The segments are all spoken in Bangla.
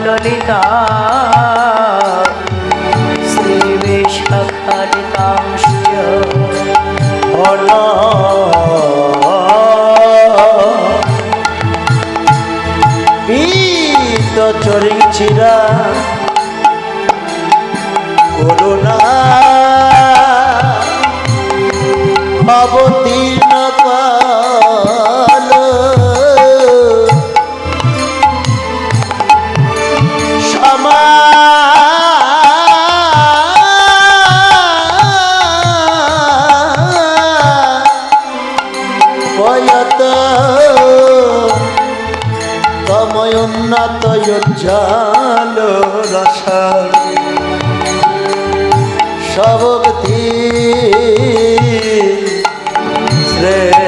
ললিতা শ্রীবেশাখাদিতাংশ পীত চরিচিরা করুণা অবতীর্ণ কাল সমা পয়ত তময়োন্নত উজ্জ্বল রসা সবক্তি শ্রেয়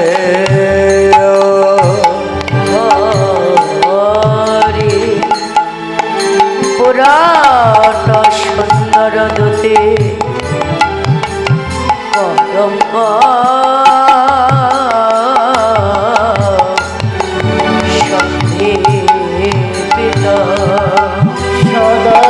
হরি পুরাট সুন্দর দূতে কলঙ্ক সন্ধি পিতা সদা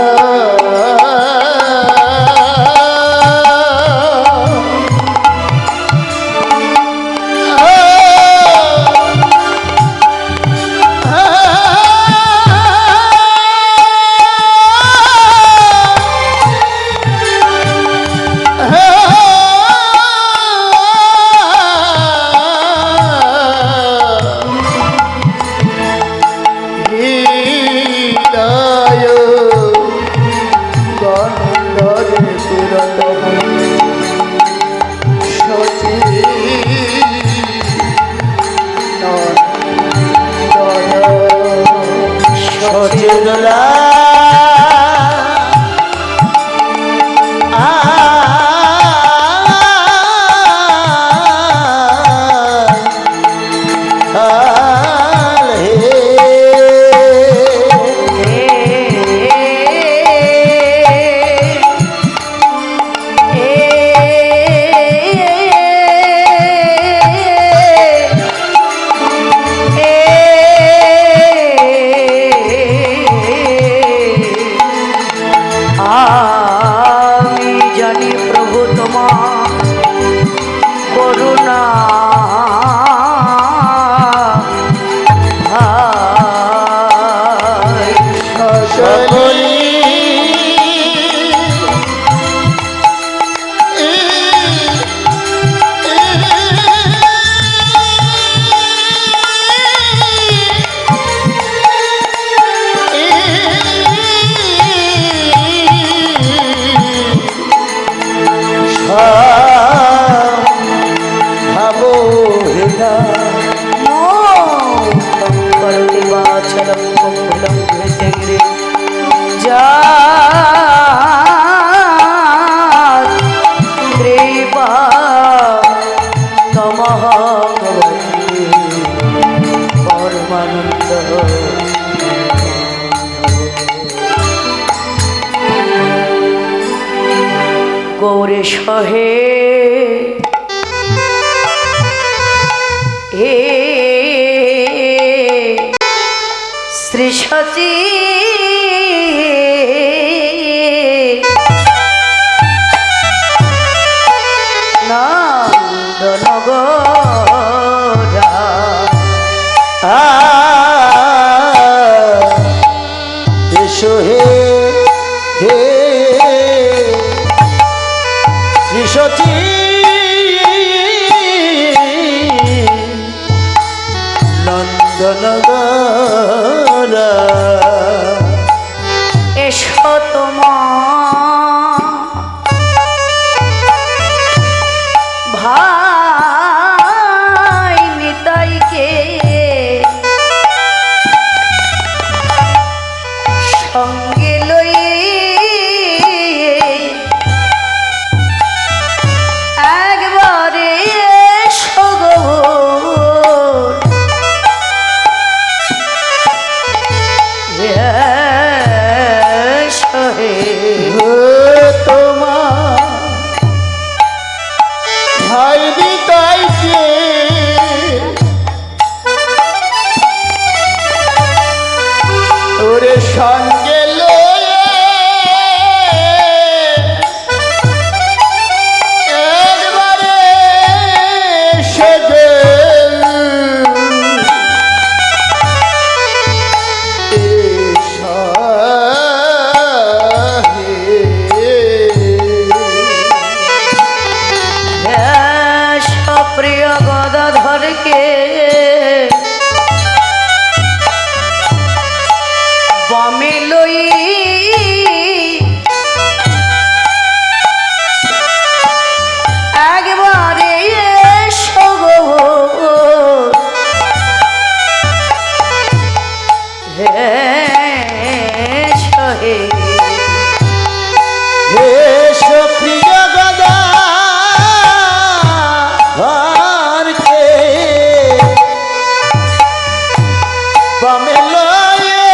গৌরে সহে হে শ্রী সচি নন্দনগরা এসো হে হে শ্রী সচি নন্দনগরা এসো তোমার ভাই নিতাইকে সঙ্গে লই একবারে এসো গো এসো হে বামে লই একবারে এসো গো হে হে হে সুপ্রিয় গদা আর কে বামে লয়ে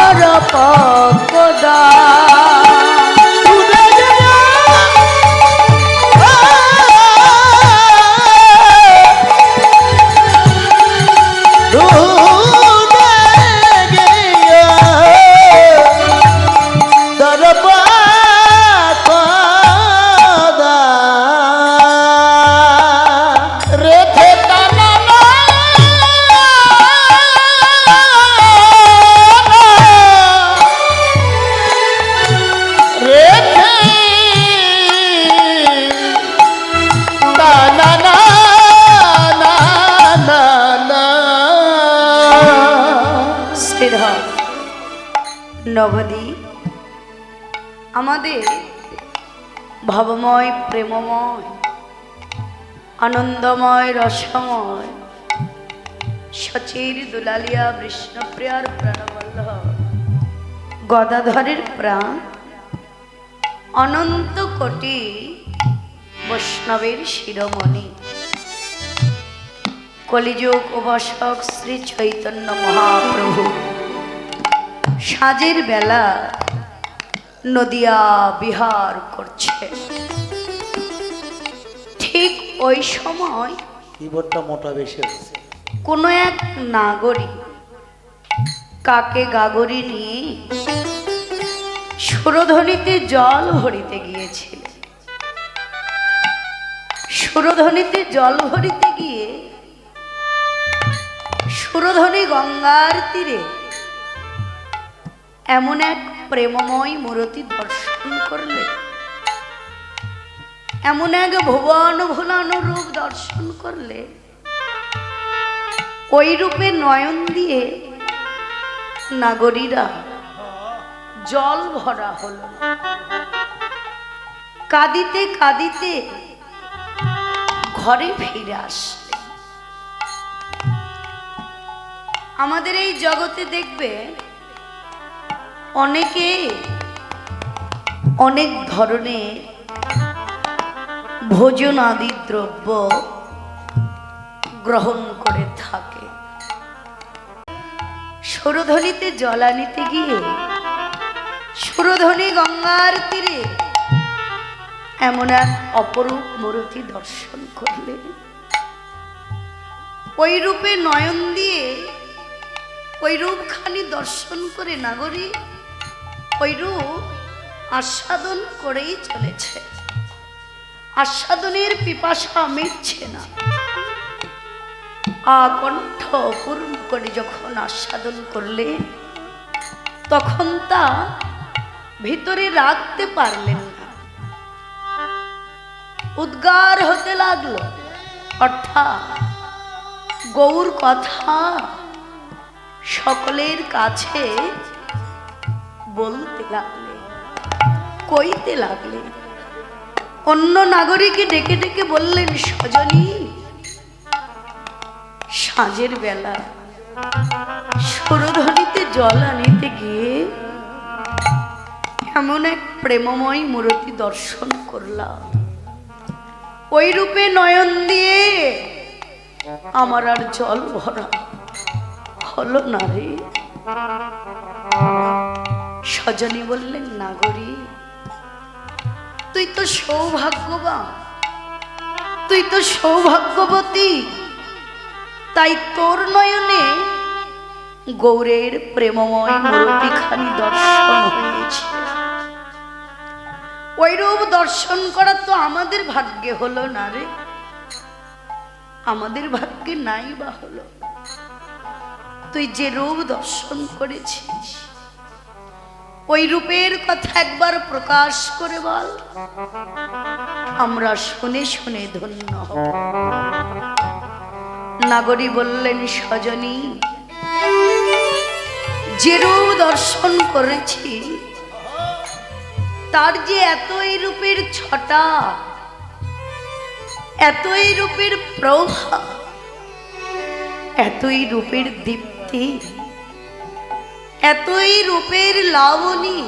আমার পকদা নবদ্বীপ আমাদের ভবময় প্রেমময় আনন্দময় রসময় সচির দুলালিয়া বিষ্ণুপ্রিয়ার প্রাণবল্লভ গদাধরের প্রাণ অনন্ত কোটি বৈষ্ণবের শিরোমণি কলিযুগ উপাসক শ্রী চৈতন্য মহাপ্রভু সাজের বেলা নদিয়া বিহার করছে। ঠিক ওই সময় কিবোর্ডটা মোটা বেশি হচ্ছে। কোনো এক নাগরী কাকে গাগরি নিয়ে সুরধ্বনিতে জল ভরিতে গিয়েছিল। সুরধ্বনিতে জল ভরিতে গিয়ে সুরধ্বনি গঙ্গার তীরে এমন এক প্রেমময় মূর্তি দর্শন করলে, এমন এক ভুবন ভুলানো রূপ দর্শন করলে, ওই রূপে নয়ন দিয়ে নাগরীরা জল ভরা হলো। কাঁদিতে কাঁদিতে ঘরে ফিরে আসলে। আমাদের এই জগতে দেখবে অনেকে অনেক ধরনের ভোজন আদি দ্রব্য গ্রহণ করে থাকে। সুরধ্বনিতে জল আনিতে গিয়ে সুরধ্বনি গঙ্গার তীরে এমন এক অপরূপ মূর্তি দর্শন করলে, ওই রূপে নয়ন দিয়ে ওই রূপখানি দর্শন করে নাগরী ওই রূপ আস্বাদন করেই চলেছে। আস্বাদনের পিপাসা মিটছে না। আকণ্ঠ পূর্ণ করে যখন আস্বাদন করলে, তখন তা ভিতরে রাখতে পারলেন না, উদ্গার হতে লাগলো। অর্থাৎ গৌর কথা সকলের কাছে বলতে লাগলে, কইতে লাগলে। অন্য নাগরিককে ডেকে ডেকে বললেন, সজনী, সাঁঝের বেলা সুরধ্বনিতে জল আনিতে গিয়ে এমন এক প্রেমময় মূর্তি দর্শন করলাম। ওই রূপে নয়ন দিয়ে আমার আর জল ভরা হলো না রে। সজনী বললেন, নাগরী, তুই তো সৌভাগ্যবান, তুই তো সৌভাগ্যবতী, তাই তোর নয়নে গৌরের প্রেমময় মূর্তিখানি দর্শন হয়েছে। ওই রূপ দর্শন করা তো আমাদের ভাগ্যে হলো না রে, আমাদের ভাগ্যে নাই বা হলো। তুই যে রূপ দর্শন করেছিস, ওই রূপের কথা একবার প্রকাশ করে বল, আমরা শুনে শুনে ধন্য হব। নাগরী বললেন, সজনী, যে রূপ দর্শন করেছি তার যে এতই রূপের ছটা, এতই রূপের প্রভা, এতই রূপের দীপ্তি, এতই রূপের লাবণী,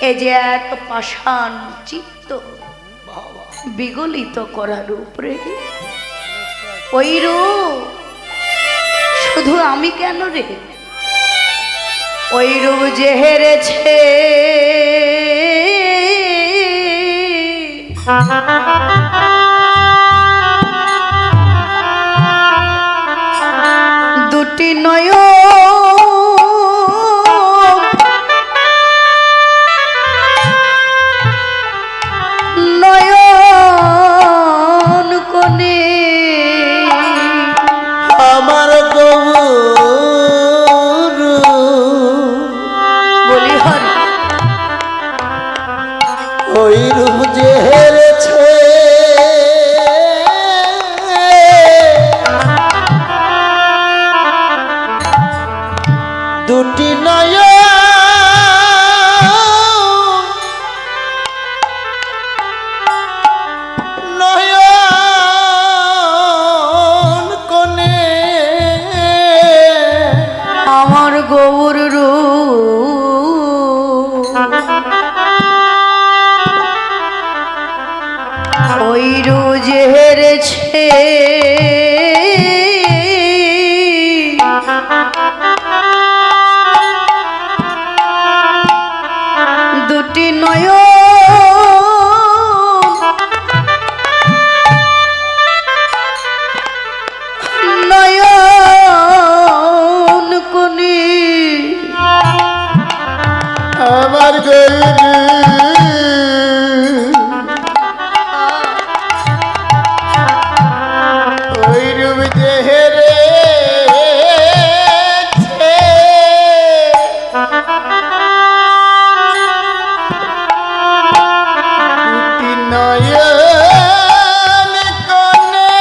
এ যে এক পাষাণ চিত্ত বিগলিত করা রূপ রে। ওই রূপ শুধু আমি কেন রে, ওই রূপ যে হেরেছে দুটি নয়ন নয়ন কোণে আমার গৌর বলি হরি ওই রূপ যে হেরেছে দুটি নয়ন নয়ন কোণে আমার গৌর রূপ ওই রোজ হেরেছে দুটি নয়ন নয়ন কোণে আমার গৌর ওই রূপ যে হেরেছে দুটি নয়ন কোণে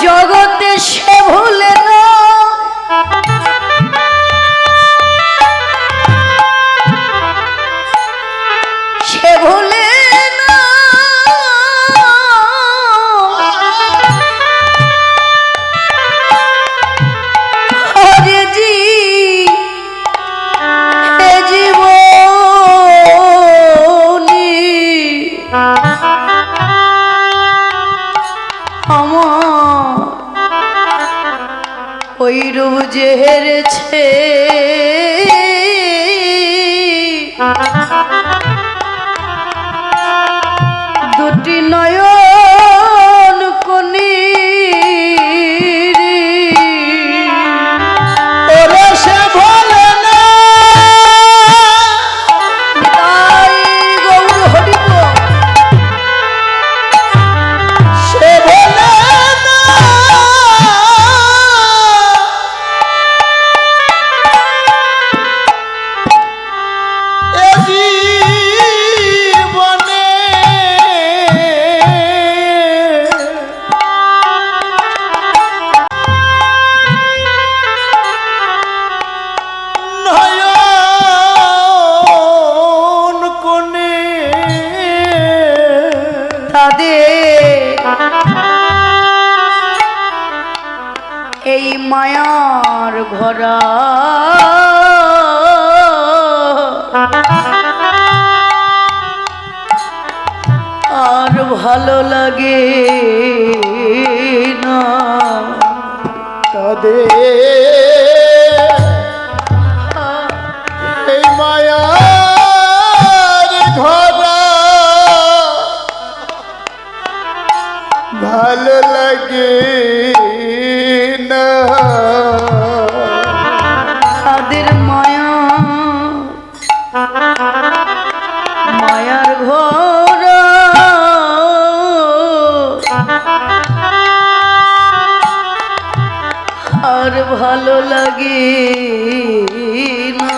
জগতে সে ভুলে না সে ভুলে না হরে জি এ জীবনী আমার ওই রূপ যে হেরেছে দুটি নয়ন কোণে ওরে সে ভোলে না তাই গৌর হরিব সে ভোলে না এ জীবনে নয়ন কোণে তাদের এই মায়ার ঘরা আর ভালো লাগে না তাদের এই মায়ার ঘরা ভালো লাগে না তাদের মায়ার ঘর আর ভালো লাগে না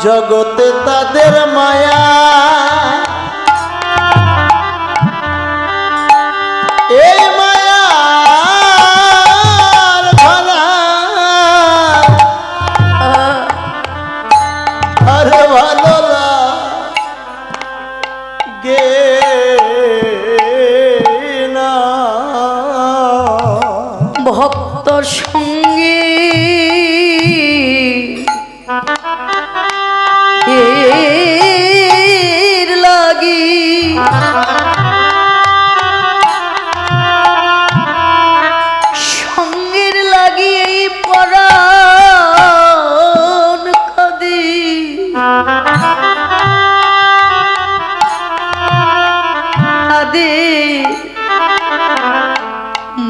জগতে তাদের মায়া এই মায়ার ভরা আর ভালো লাগে না ভক্ত সঙ্গে এর লাগি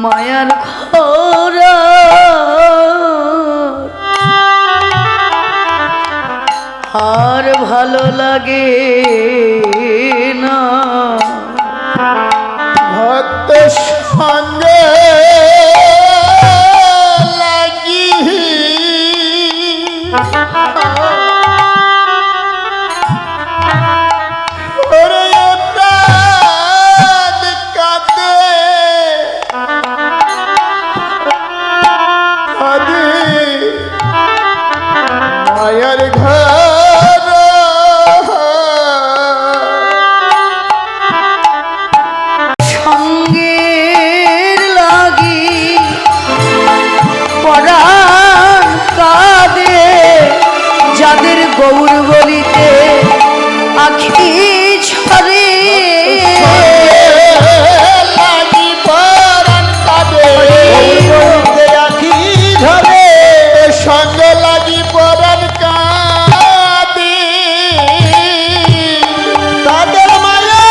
মায়ার ঘর আর ভালো লাগে না। ভক্ত সঙ্গে লাগি ওরে প্রাণ কাঁদে কাঁদে মায়ার ঘর সঙ্গের লাগি পরাণ কাঁদে যাদের গৌর বলিতে আখি ছড়ে। লাগি পরাণ কাঁদে আখি ঝরে সঙ্গে লাগি পরাণ কাঁদে তাদের মায়া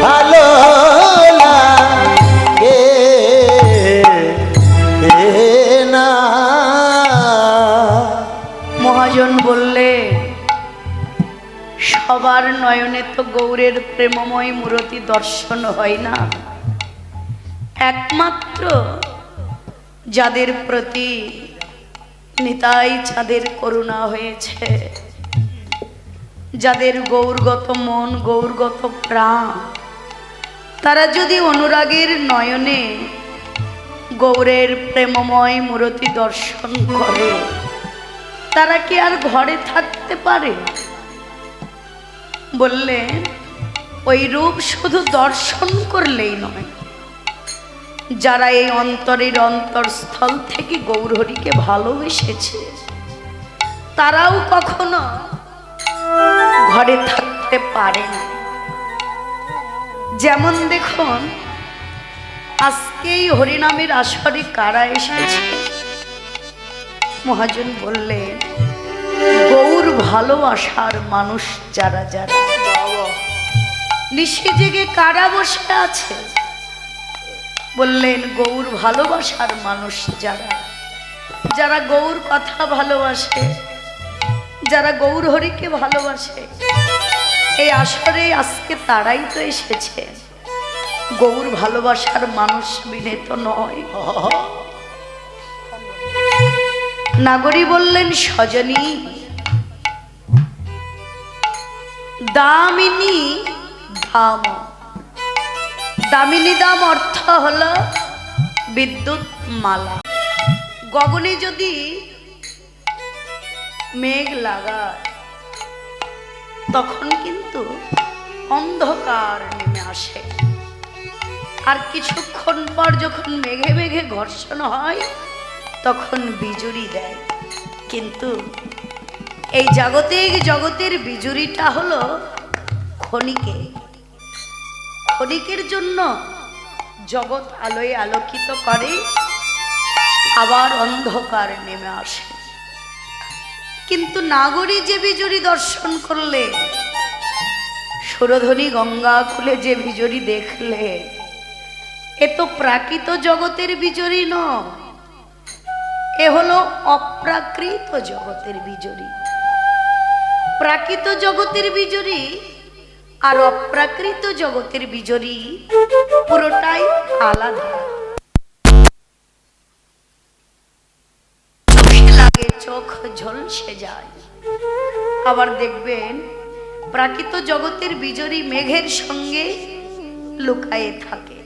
ভালো লাগে না। মহাজন বললে সবার নয়নে তো গৌরের প্রেমময় মূরতি দর্শন হয় না, একমাত্র যাদের প্রতি নিতাই চাঁদের করুণা হয়েছে, যাদের গৌরগত মন গৌরগত প্রাণ, তারা যদি অনুরাগের নয়নে গৌরের প্রেমময় মূরতি দর্শন করে, তারা কি আর ঘরে থাকতে পারে? বললেন ওই রূপ শুধু দর্শন করলেই নয়, যারা এই অন্তরের অন্তরস্থল থেকে গৌরহরিকে ভালোবেসেছে, তারাও কখনো ঘরে থাকতে পারে না। যেমন দেখুন, আজকেই হরিনামের আসরে কারা এসেছে? মহাজন বললেন গৌর ভালোবাসার মানুষ যারা যারা নিশি জেগে কারা বসে আছে? বললেন গৌর ভালোবাসার মানুষ যারা, যারা গৌর কথা ভালোবাসে, যারা গৌর হরিকে ভালোবাসে, এই আসরে আজকে তারাই তো এসেছে। গৌর ভালোবাসার মানুষ বিনে তো নয়। নাগরী বললেন সজনী দামিনী ধাম। দামিনী দাম অর্থ হলো বিদ্যুৎ মালা। গগনে যদি মেঘ লাগায় তখন কিন্তু অন্ধকার নেমে আসে, আর কিছুক্ষণ পর যখন মেঘে মেঘে ঘর্ষণ হয় তখন বিজুরি দেয়। কিন্তু এই জাগতিক জগতের বিজুরিটা হলো ক্ষণিকে। ক্ষণিকের জন্য জগৎ আলোয় আলোকিত করে, আবার অন্ধকার নেমে আসে। কিন্তু নাগরী যে বিজুরি দর্শন করলে, সুরধনী গঙ্গা কুলে যে বিজুরি দেখলে, এ তো প্রাকৃত জগতের বিজুরি নয়, এ হলো অপ্রাকৃত জগতের বিজুরি। প্রাকৃত জগতের বিজুরি আর অপ্রাকৃত জগতের বিজুরি পুরোটাই আলাদা। লাগে চোখ ঝলসে যায়। আবার দেখবেন প্রাকৃত জগতের বিজুরি মেঘের সঙ্গে লুকায়ে থাকে,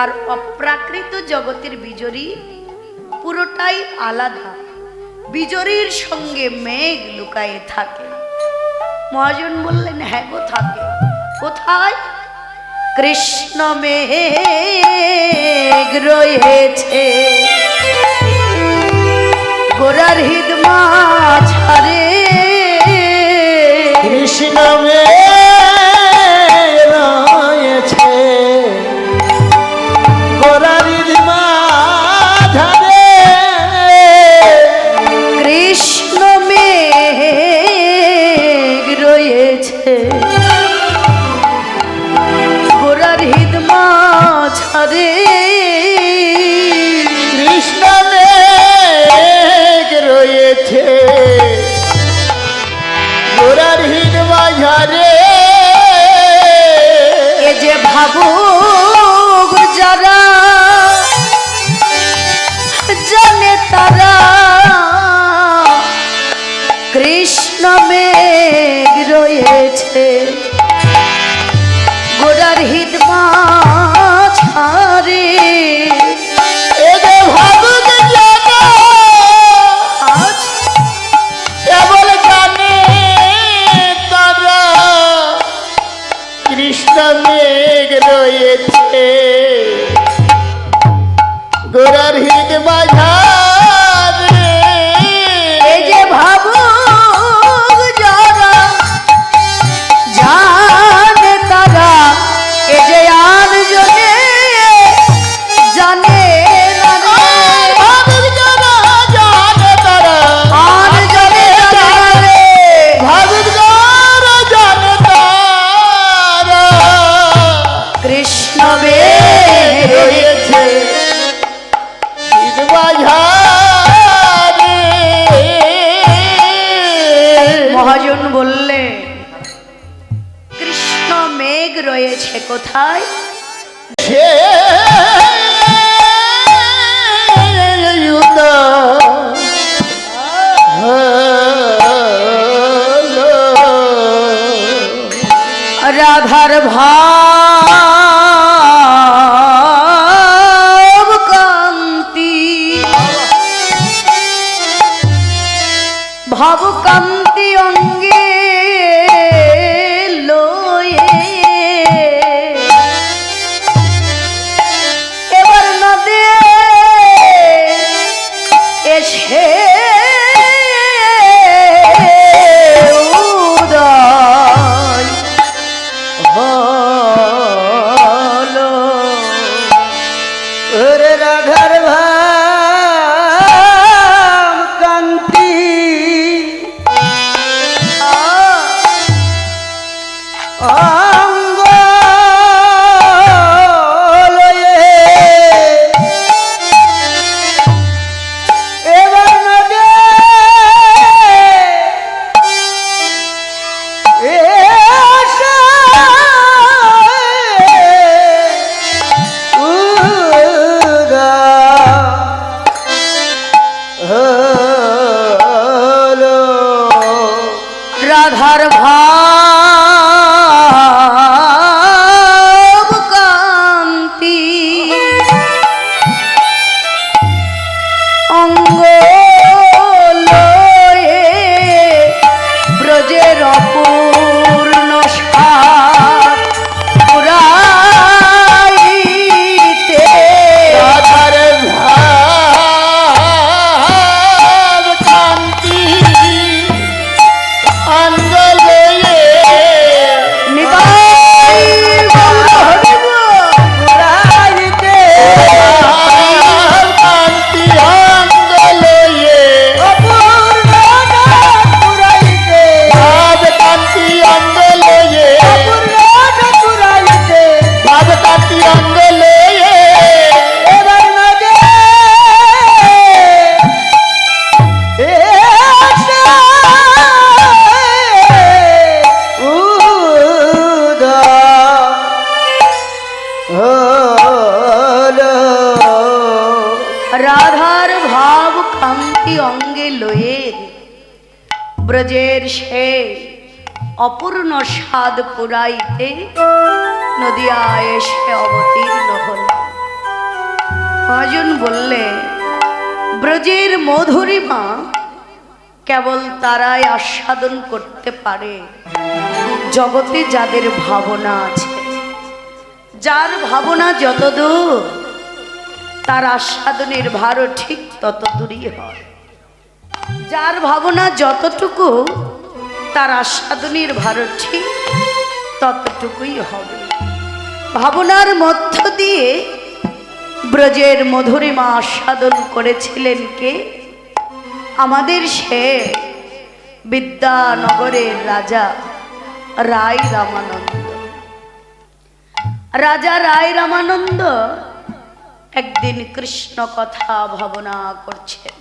আর অপ্রাকৃত জগতের বিজুরি পুরোটাই আলাদা। বিজুরির সঙ্গে মেঘ লুকায়ে থাকে। মহাজন বললেন হ্যাঁ গো থাকে। কোথায়? কৃষ্ণ মেঘ রয়েছে গোরার হৃদ মাঝারে। কৃষ্ণ রয়েছে গোরার হৃদ মাঝারে। কৃষ্ণ মেঘ রয়েছে গোরার হৃদ মাঝারে কৃষ্ণ মেঘ রয়েছে গোরার হৃদ মাঝারে এ যে ভাবুক যারা জানে তারা কৃষ্ণ মেঘ রয়েছে গোরার হৃদ মাঝারে এদের ভাবুক জানা আজ কেবল জানে তারা কৃষ্ণ মেঘ রয়েছে গোরার হৃদ মাঝারে এই যে ভাবুক যারা জানে তারা এ যে আর জনে জানে না রে। ভাবুক যারা জানে তারা আর জনে জানে রে। ভাবুক যারা জানে তারা কৃষ্ণ বেগ রয়েছে হৃদ মাঝারে মহাজন বললে কৃষ্ণ মেঘ রয়েছে কোথায়? সে যুদ্ধ হলো। রাধার ভাব কান্তি ভাব কান্তি অঙ্গে লয়ে এবার নদে এসে উদয় হলো। ওরে রাধার ভাব কান্তি অঙ্গ লয়ে এবার নদে এসে হলো। রাধার ভাব কান্তি অঙ্গ লয়ে ব্রজের অপূর্ণ সাত পুরাইতে রাধার ভাব কান্তি অঙ্গ লয়ে নিতাই গৌর হরিব পুরাইতে ভাব কান্তি অঙ্গ লয়ে অপূর্ণ পুরাইতে ভাব কান্তি অঙ্গ লয়ে অপূর্ণ পুরাইতে ভাব কান্তি অঙ্গ লয়ে এবার নদে এসে উদয় হলো। রাধার ভাব কান্তি অঙ্গে লয়ে ব্রজের সে অপূর্ণ স্বাদ পুরাইতে নদিয়ায় এসে অবতীর্ণ হল। মহাজন বললে ব্রজের মধুরিমা কেবল তারাই আস্বাদন করতে পারে জগতে যাদের ভাবনা আছে। যার ভাবনা যতদূর তার আস্বাদনের ভারও ঠিক তত দূরই হয়। যার ভাবনা যতটুকু তার আস্বাদনের ভারও ঠিক ততটুকুই হবে। ভাবনার মধ্য দিয়ে ব্রজের মধুরিমা আস্বাদন করেছিলেন কে? আমাদের সে বিদ্যানগরের রাজা রায় রামানন্দ। রাজা রায় রামানন্দ একদিন কৃষ্ণ কথা ভাবনা করছেন।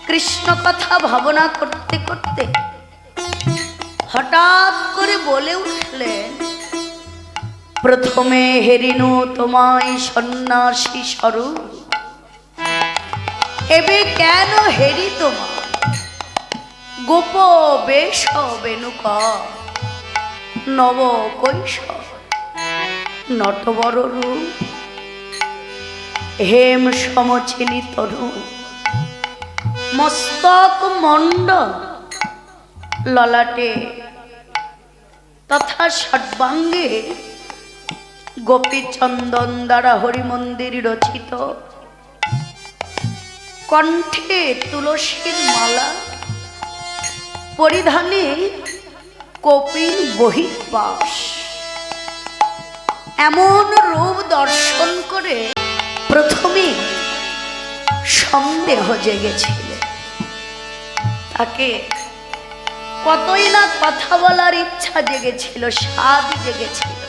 কৃষ্ণ কথা ভাবনা করতে করতে হঠাৎ করে বলে উঠলেন, প্রথমে হেরিনু তোমায় সন্ন্যাসী স্বরূপ, এবে কেন হেরি তোমার গোপ বেশ বেনুক নব কৈশোর নটবর রূপ। হেম সমচিনী তরু মস্তক মণ্ডল ললাটে তথা সর্বাঙ্গে গোপীচন্দন দ্বারা হরিমন্দির রচিত, কণ্ঠে তুলসীর মালা, পরিধানে কপিল বহির্বাস। এমন রূপ দর্শন করে প্রথমে সন্দেহ জেগেছিল। তাকে কতই না কথা বলার ইচ্ছা জেগেছিল, স্বাদ জেগেছিল।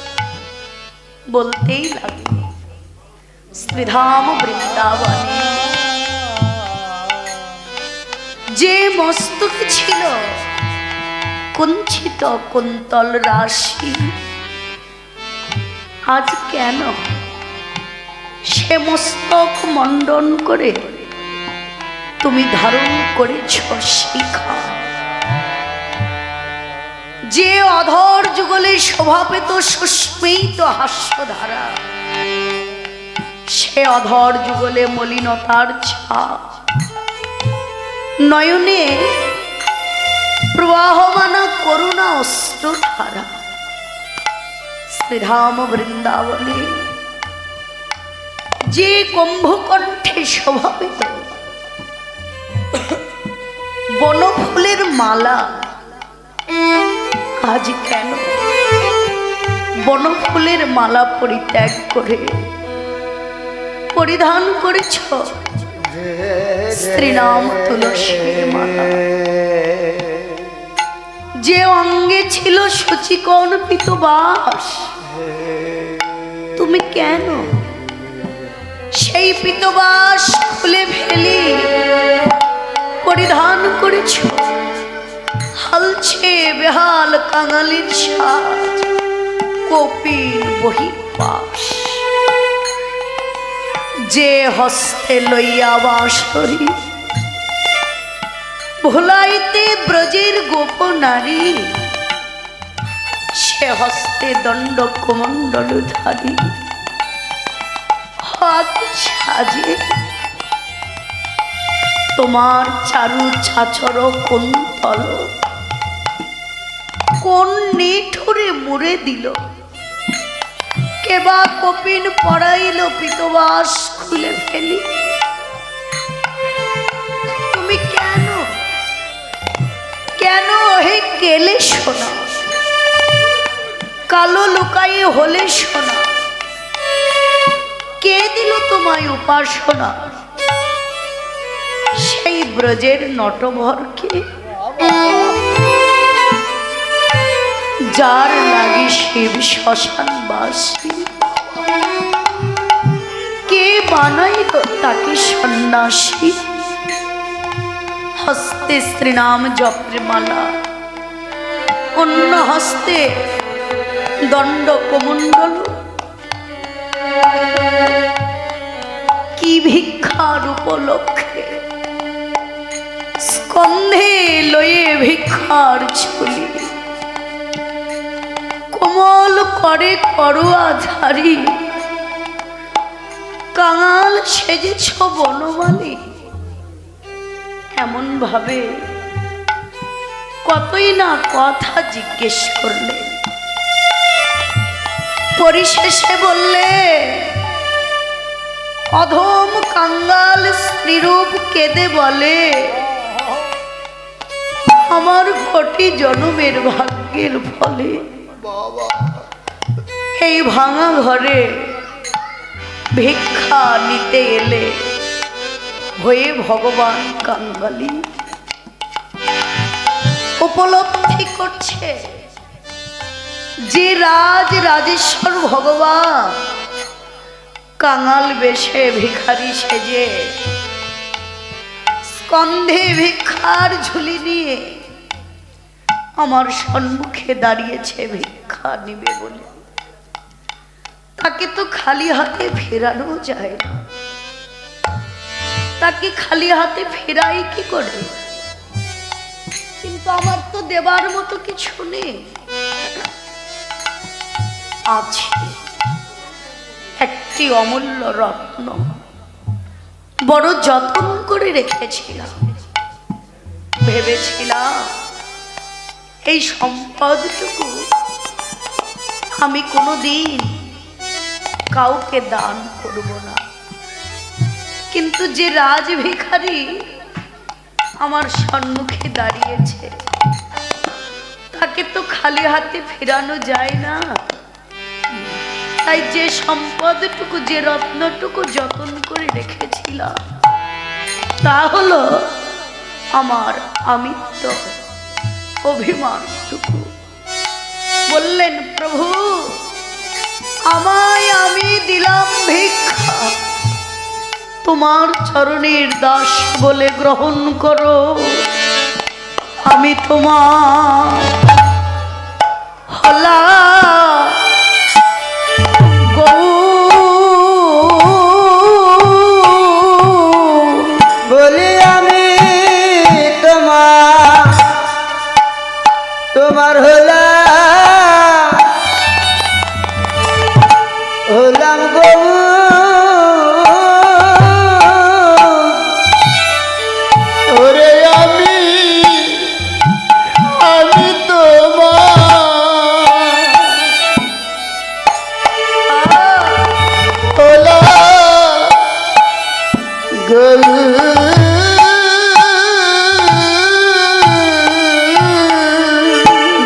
বলতেই লাগলো, শ্রীধাম বৃন্দাবনে যে মস্তক ছিল কুঞ্চিত কুন্তল রাশি, আজ কেন সে মস্তক মণ্ডন করে তুমি ধারণ করেছ শিখা? যে অধর যুগলে শোভা পেত সুস্মিত হাস্যধারা, সে অধর যুগলে মলিনতার ছাপ, নয়নে প্রবাহমানা করুণা অশ্রুধারা। শ্রীধাম বৃন্দাবনে যে কুম্ভকণ্ঠে শোভা পেত বনফুলের মালা, আজ কেন বনফুলের মালা পরিত্যাগ করে পরিধান করেছ শ্রীনাম তুলসীর মালা? যে অঙ্গে ছিল সচিকণ পিতবাস, তুমি কেন সেই পিতবাস খুলে ফেলে পরিধান করেছ হালছে বেহাল কাঙালির সাজ, কপিল বহির্বাস? যে হস্তে লইয়া বাঁশরি ভোলাইতে ব্রজের গোপ নারী, সে হস্তে দণ্ড কমণ্ডল ধারী, হাত সাজে তোমার চারু ছাছর কুন্তল, কোন নিঠুরে মুড়ে দিল? কেবা কপিন পড়াইল পিতবাস খুলে ফেলি? তুমি কেন কেন হে গেলে শোনা, কালো লুকাই হলে শোনা? কে দিল তোমায় উপাসনা? সেই ব্রজের নটভরকে, যার লাগি শিব শ্মশানবাসী, কে বানাইল তাকে সন্ন্যাসী? হস্তে শ্রীনাম জপের মালা, অন্য হস্তে দণ্ড কমণ্ডল, কি ভিক্ষার উপলক্ষে স্কন্ধে লয়ে ভিক্ষার ঝুলি, কোমল করে করুয়া ধারি, কাঙাল সেজেছ বনমালী? এমন ভাবে কতই না কথা জিজ্ঞেস করলে, পরিশেষে বললে, অধম কাঙ্গাল স্ত্রীরূপ কেঁদে বলে, আমার কোটি জনমের ভাগ্যের ফলে এই ভাঙা ঘরে ভিক্ষা নিতে এলে হয়ে ভগবান কাঙ্গালি। ও উপলব্ধি করছে যে রাজেশ্বর ভগবান কাঙাল বেশে ভিখারি সেজে স্কন্ধে ভিক্ষার ঝুলি নিয়ে আমার সম্মুখে দাঁড়িয়েছে ভিক্ষা নিবে বলে, তাকে তো খালি হাতে ফেরানো যায় না। তাকে খালি হাতে ফেরাই কি করে? কিন্তু আমার তো দেবার মতো কিছু নেই। আছে একটি অমূল্য রত্ন, বড় যত্ন করে রেখেছিলাম। ভেবেছিলাম এই সম্পদটুকু আমি কোনোদিন কাউকে দান করব না। কিন্তু যে রাজ ভিখারি আমার সম্মুখে দাঁড়িয়েছে, তাকে তো খালি হাতে ফেরানো যায় না। তাই যে সম্পদটুকু, যে রত্নটুকু যত্ন করে রেখেছিলাম, তা হলো আমার আমিত্ব অভিমানটুকু। বললেন, প্রভু আমায় আমি দিলাম ভিক্ষা, তোমার চরণের দাস বলে গ্রহণ করো। আমি তোমার হলা বলি আমি তোমার হলাম গৌ। ওরে আমি তোমার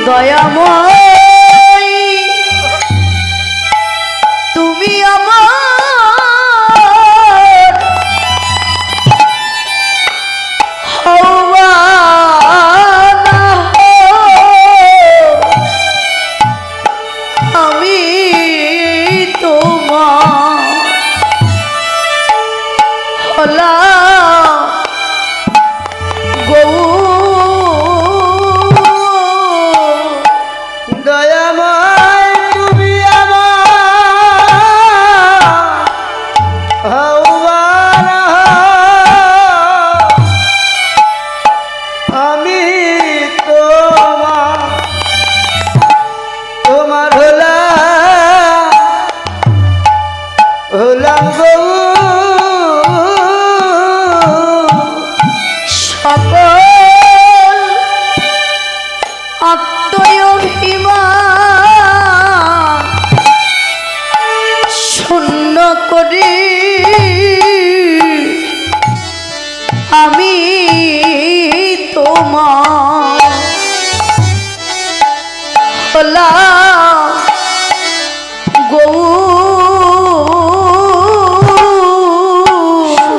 দয়াময় তুমি আমার হওয়া না আমি তোমার হলাম গৌ। দয়াময় তুমি আমার হওয়া না, আমি তোমার হলাম গৌ। সকল আত্মঅভিমান শূন্য করে আমি তোমার হলাম গৌ।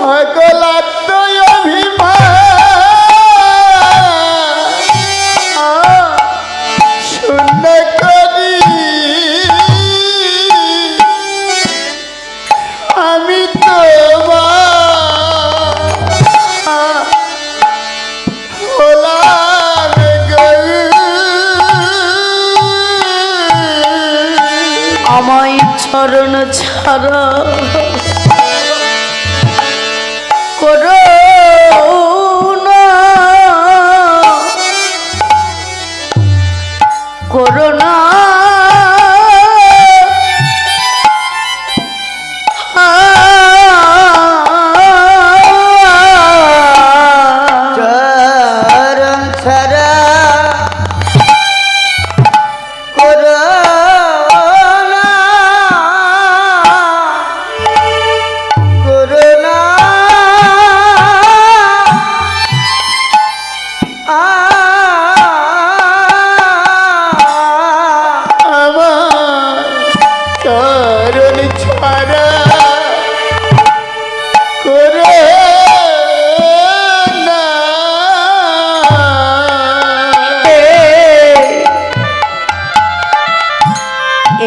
সকল আত্মঅভিমান শূন্য করি আমি তোমার হলাম গৌ। আমায় চরণ ছাড়া করো না, করো না চরণ ছাড়া করুণা করুণা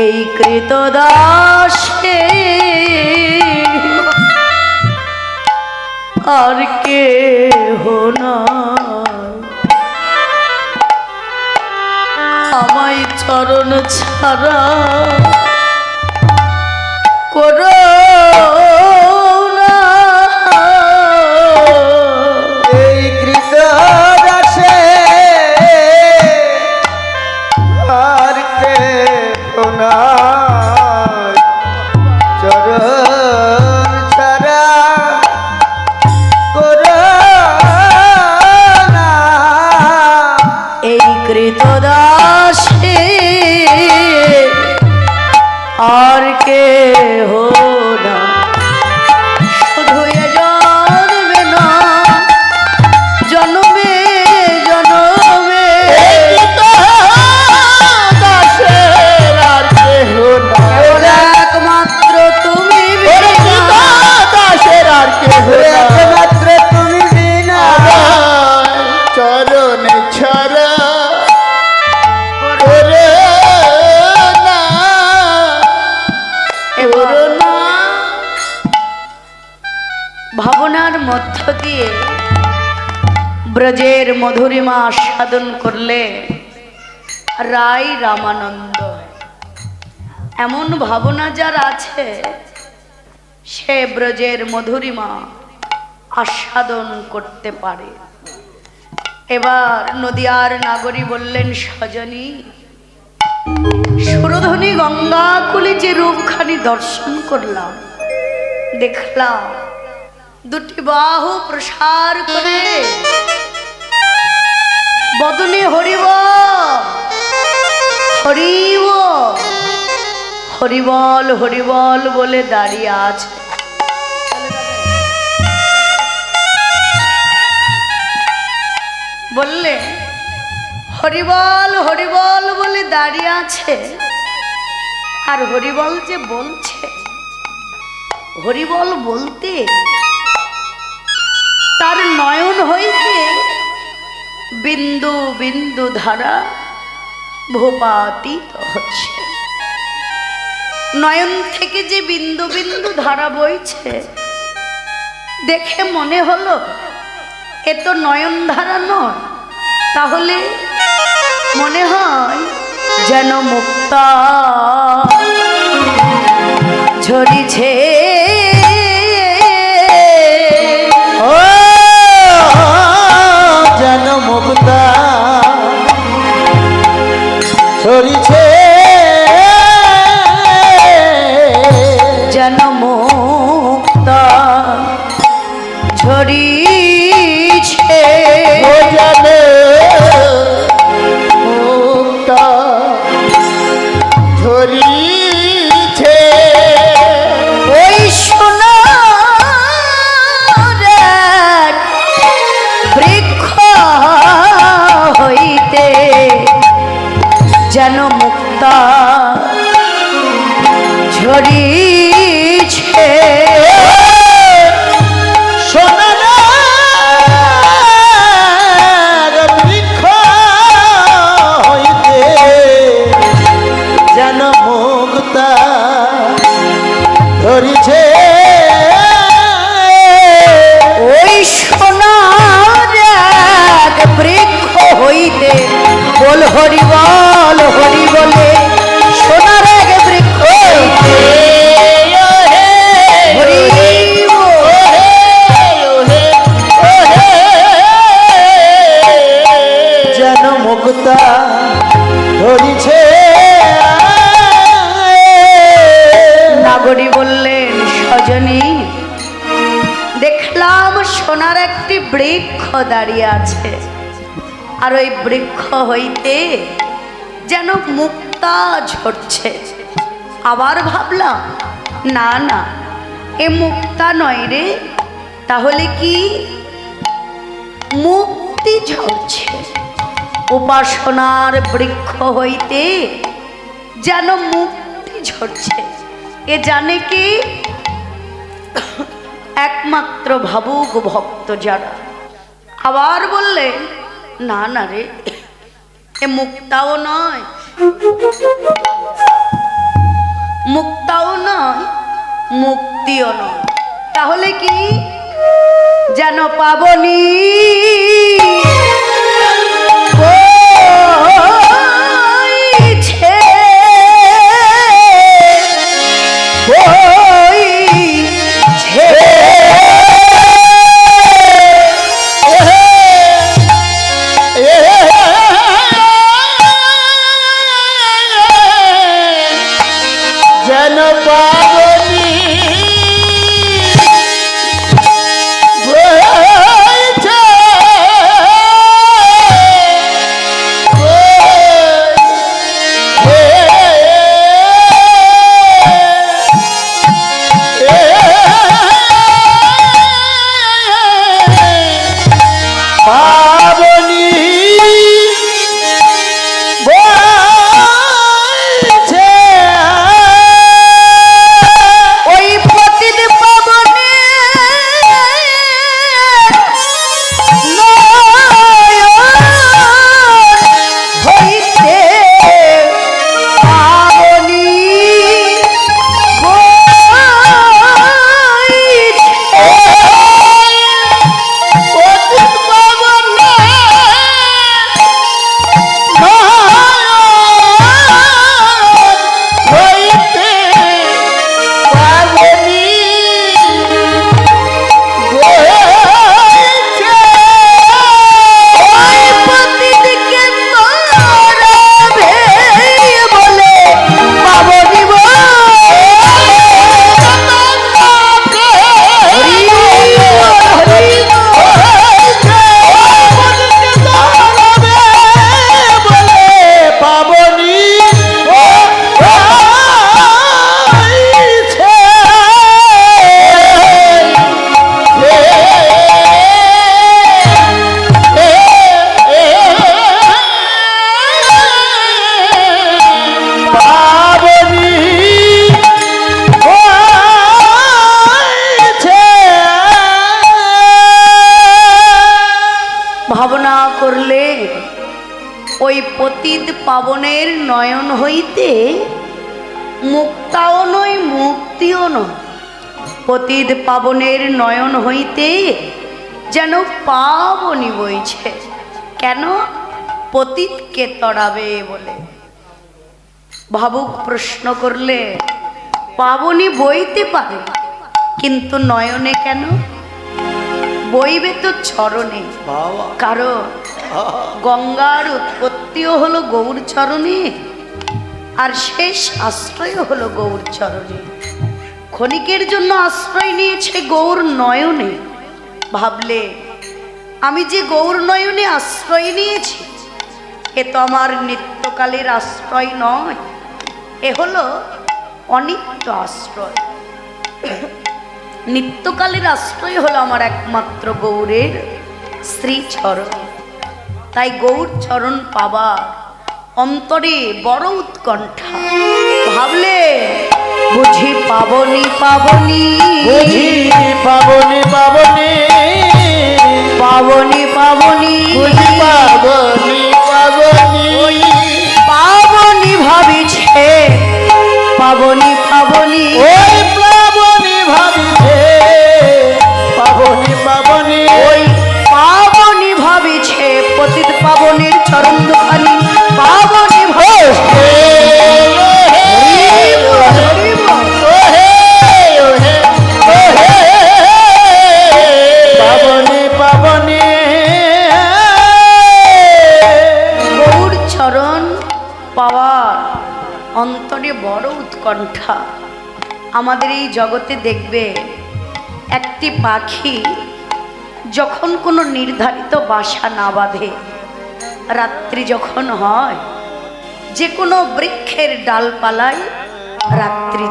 এই কৃতদাসে আর কে না আমায় চরণ ছাড়া করো না। এই কৃতদাসে আর কে না চরণ ছাড়া করো না। এই কৃতদাসে আর কে না শুধু এ জন্মে না জন্মে জন্মে দাসের আর কেহ না কেবল একমাত্র তুমি দাসের আর কেহ না একমাত্র তুমি বিনা চরণ ছাড়া করে না করো না। ভাবনার মধ্য দিয়ে ব্রজের মধুরিমা আস্বাদন করলে রাই রামানন্দ। এমন ভাবনা যার আছে সে ব্রজের মধুরিমা আস্বাদন করতে পারে। এবার নদিয়ার নাগরী বললেন, সজনী সুরধনী গঙ্গাকুলে যে রূপখানি দর্শন করলাম, দেখলাম দুটি বাহু প্রসার করে বদনে হরিব হরিব হরিবল হরিবল বলে দাঁড়িয়ে আছে। বললে হরিবল হরিবল বলে দাঁড়িয়ে আছে, আর হরিবল যে বলছে, হরিবল বলতে তার নয়ন হইতে বিন্দু বিন্দু ধারা ভোপাতীত হচ্ছে। নয়ন থেকে যে বিন্দু বিন্দু ধারা বইছে দেখে মনে হলো এ তো নয়ন ধারা নয়, তাহলে মনে হয় যেন মুক্তা ঝরিছে। ও যেন মুক্তা ছড়িছে, যেন মুক্তা ঝরিছে। ও যেন মুক্তা ঝরিছে। ওই সোনার এক বৃক্ষ হইতে যেন মুক্তা ঝরিছে। সোনার বৃক্ষ হইতে যেন মুক্তা ধরিছে। ওই সোনার এক বৃক্ষ হইতে বল হরি বল হরি বলে সোনার এক বৃক্ষ হইতে হরি যেন মুক্তা ধরিছে। নাগরী বললেন, সজনী দেখলাম সোনার একটি বৃক্ষ দাঁড়িয়ে আছে, আর ওই বৃক্ষ হইতে যেন মুক্তা ঝরছে। আবার ভাবলাম, না না, এ মুক্তা নয় রে, তাহলে কি মুক্তি ঝরছে। উপাসনার বৃক্ষ হইতে যেন মুক্তি ঝরছে। এ জানে কি? একমাত্র ভাবুক ভক্ত যারা। আবার বললে, না না রে, এ মুক্তাও নয়, মুক্তিও নয়। তাহলে কি যেন পাবনি বইছে, বইছে যেন পাবনি বইছে, পাবনি বইছে। ওই পতিত পাবনে হইতে পাবনি ভাবনা করলে ওই পতিত পাবনের নয়ন হইতে মুক্তাও নয় মুক্তিও নয়, পতিত পাবনের নয়ন হইতে যেন পাবনি বইছে। কেন? পতিতকে তড়াবে বলে। ভাবুক প্রশ্ন করলে পাবনি বইতে পারে, কিন্তু নয়নে কেন? বইবে তো চরণে। কারণ গঙ্গার উৎপত্তিও হলো গৌর চরণে, আর শেষ আশ্রয় হলো গৌর চরণে। ক্ষণিকের জন্য আশ্রয় নিয়েছে গৌর নয়নে। ভাবলে আমি যে গৌর নয়নে আশ্রয় নিয়েছি, এ তো আমার নিত্যকালের আশ্রয় নয়, এ হলো অনিত্য আশ্রয়। নিত্যকালের আশ্রয় হলো আমার একমাত্র গৌরের শ্রীচরণ। তাই গৌর চরণ পাবার অন্তরে বড় উৎকণ্ঠা। ভাবলে বুঝি পাবনি পাবনি, বুঝি পাবনি পাবনি, পাবনি পাবনি, বুঝি পাবনি পাবনি, পাবনি ভাবিছে, পাবনি পাবনি, ওই পাবনি ভাবিছে, পাবনি পাবনি, ওই পাবনি ভাবিছে পতিত পাবনের চরণ দুখানি পাবনি ভাবিছে। পাবনি পাবনি, গৌর চরণ পাওয়ার অন্তরে বড় উৎকণ্ঠা। আমাদের এই জগতে দেখবে একটি পাখি যখন কোনো নির্ধারিত বাসা না বাঁধে, রাত্রি যখন হয় যে কোনো বৃক্ষের ডালপালায় রাত্রি